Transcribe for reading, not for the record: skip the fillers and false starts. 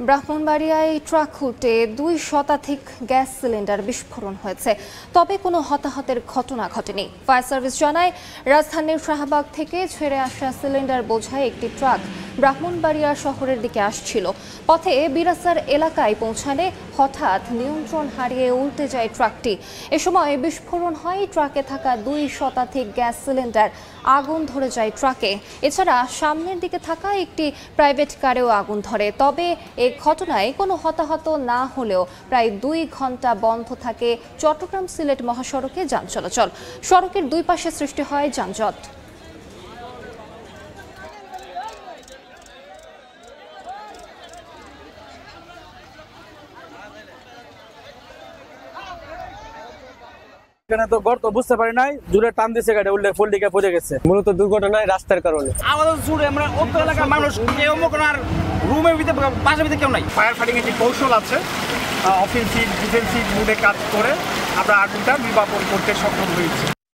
ব্রাহ্মণবাড়িয়ায় truck খুলতে 2 শতাধিক gas cylinder বিস্ফোরণ হয়েছে, তবে কোনো হতাহতের ঘটনা ঘটেনি। ফায়ার সার্ভিস জানায়, রাজধানীর শাহবাগ থেকে ছেড়ে আসা সিলিন্ডার বোঝাই একটি ট্রাক ব্রাহ্মণবাড়িয়া শহরের দিকে আসছিল। পথে বিরাসার এলাকায় পৌঁছালে হঠাৎ নিয়ন্ত্রণ হারিয়ে উল্টে যায় ট্রাকটি। এ সময় বিস্ফোরণ হয়, ট্রাকে থাকা 2 শতাধিক গ্যাস সিলিন্ডার আগুন ধরে যায় ট্রাকে। এছাড়া সামনের দিকে থাকা একটি প্রাইভেট কারেও আগুন ধরে। তবে এ ঘটনায় কোনো হতাহত না হলেও প্রায় 2 ঘন্টা বন্ধ থাকে চট্টগ্রাম সিলেট মহাসড়কে যান চলাচল। সড়কের দুই পাশে সৃষ্টি হয় যানজট। এখানে তো গর্ত বুঝতে পারি নাই, জুড়ে টান দিয়েছে, গাড়ি উল্টে ফুল দিকে পড়ে গেছে। মূলত দুর্ঘটনায় রাস্তার কারণে আমাদের জুড়ে আমরা অত এলাকার মানুষ কেউ আর রুমের ভিতরে বাসার ভিতরে কেউ নাই। ফায়ার ফাইটিং এর যে কৌশল আছে, অফেন্সিভ ডিফেন্সিভ মুডে কাজ করে আমরা আগুনটা নির্বাপন করতে সক্ষম হয়েছি।